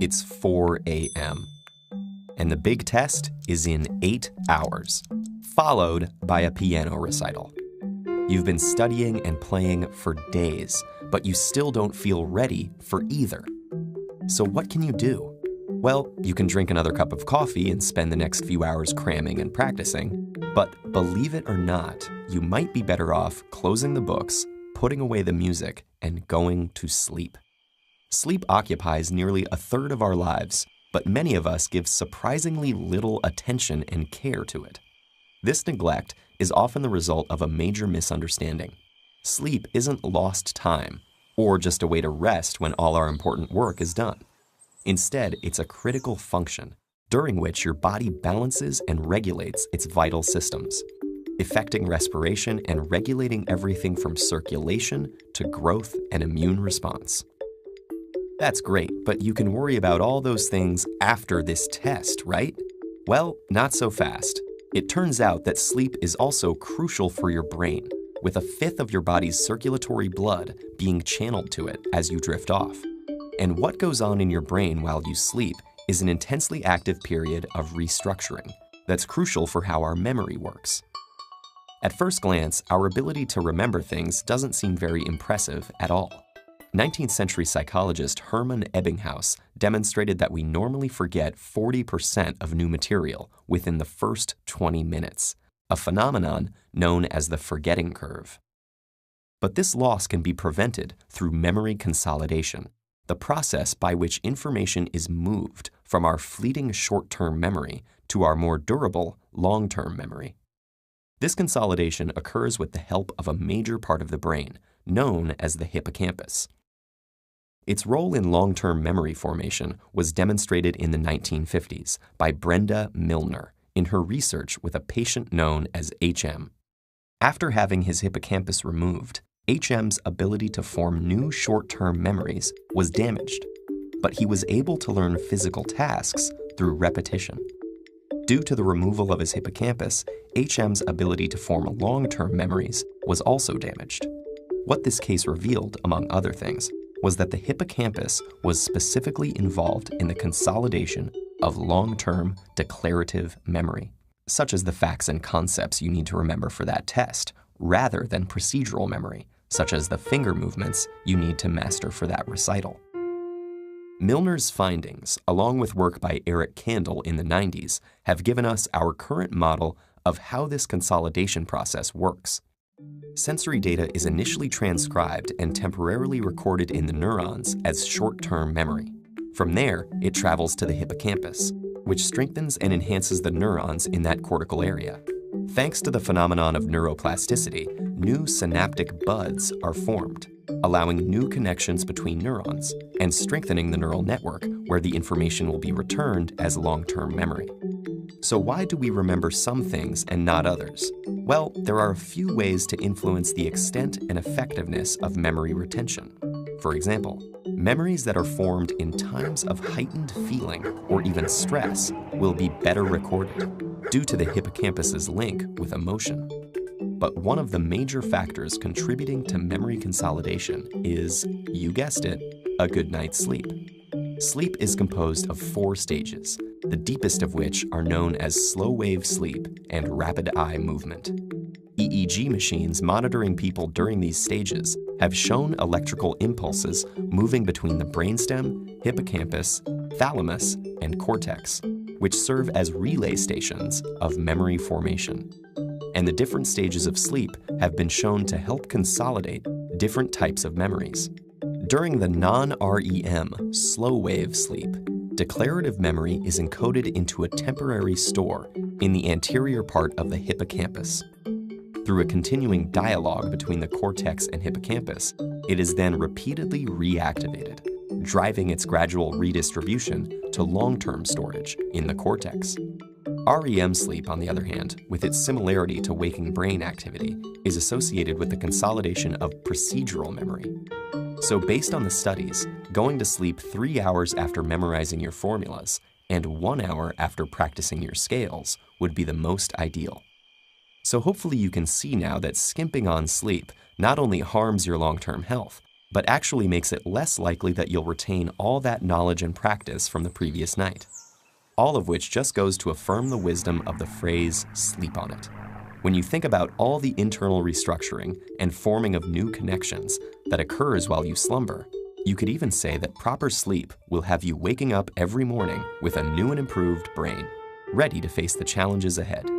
it's 4 a.m. And the big test is in 8 hours, followed by a piano recital. You've been studying and playing for days, but you still don't feel ready for either. So what can you do? Well, you can drink another cup of coffee and spend the next few hours cramming and practicing. But believe it or not, you might be better off closing the books, putting away the music, and going to sleep. Sleep occupies nearly a third of our lives, but many of us give surprisingly little attention and care to it. This neglect is often the result of a major misunderstanding. Sleep isn't lost time, or just a way to rest when all our important work is done. Instead, it's a critical function, during which your body balances and regulates its vital systems, affecting respiration and regulating everything from circulation to growth and immune response. That's great, but you can worry about all those things after this test, right? Well, not so fast. It turns out that sleep is also crucial for your brain, with a fifth of your body's circulatory blood being channeled to it as you drift off. And what goes on in your brain while you sleep is an intensely active period of restructuring that's crucial for how our memory works. At first glance, our ability to remember things doesn't seem very impressive at all. 19th century psychologist Hermann Ebbinghaus demonstrated that we normally forget 40% of new material within the first 20 minutes, a phenomenon known as the forgetting curve. But this loss can be prevented through memory consolidation, the process by which information is moved from our fleeting short-term memory to our more durable long-term memory. This consolidation occurs with the help of a major part of the brain, known as the hippocampus. Its role in long-term memory formation was demonstrated in the 1950s by Brenda Milner in her research with a patient known as HM. After having his hippocampus removed, HM's ability to form new short-term memories was damaged, but he was able to learn physical tasks through repetition. Due to the removal of his hippocampus, HM's ability to form long-term memories was also damaged. What this case revealed, among other things, was that the hippocampus was specifically involved in the consolidation of long-term declarative memory, such as the facts and concepts you need to remember for that test, rather than procedural memory, such as the finger movements you need to master for that recital. Milner's findings, along with work by Eric Kandel in the 90s, have given us our current model of how this consolidation process works. Sensory data is initially transcribed and temporarily recorded in the neurons as short-term memory. From there, it travels to the hippocampus, which strengthens and enhances the neurons in that cortical area. Thanks to the phenomenon of neuroplasticity, new synaptic buds are formed, allowing new connections between neurons and strengthening the neural network where the information will be returned as long-term memory. So why do we remember some things and not others? Well, there are a few ways to influence the extent and effectiveness of memory retention. For example, memories that are formed in times of heightened feeling or even stress will be better recorded due to the hippocampus's link with emotion. But one of the major factors contributing to memory consolidation is, you guessed it, a good night's sleep. Sleep is composed of 4 stages, the deepest of which are known as slow-wave sleep and rapid eye movement. EEG machines monitoring people during these stages have shown electrical impulses moving between the brainstem, hippocampus, thalamus, and cortex, which serve as relay stations of memory formation. And the different stages of sleep have been shown to help consolidate different types of memories. During the non-REM slow-wave sleep, declarative memory is encoded into a temporary store in the anterior part of the hippocampus. Through a continuing dialogue between the cortex and hippocampus, it is then repeatedly reactivated, driving its gradual redistribution to long-term storage in the cortex. REM sleep, on the other hand, with its similarity to waking brain activity, is associated with the consolidation of procedural memory. So based on the studies, going to sleep 3 hours after memorizing your formulas and 1 hour after practicing your scales would be the most ideal. So hopefully you can see now that skimping on sleep not only harms your long-term health, but actually makes it less likely that you'll retain all that knowledge and practice from the previous night. All of which just goes to affirm the wisdom of the phrase, sleep on it. When you think about all the internal restructuring and forming of new connections that occurs while you slumber, you could even say that proper sleep will have you waking up every morning with a new and improved brain, ready to face the challenges ahead.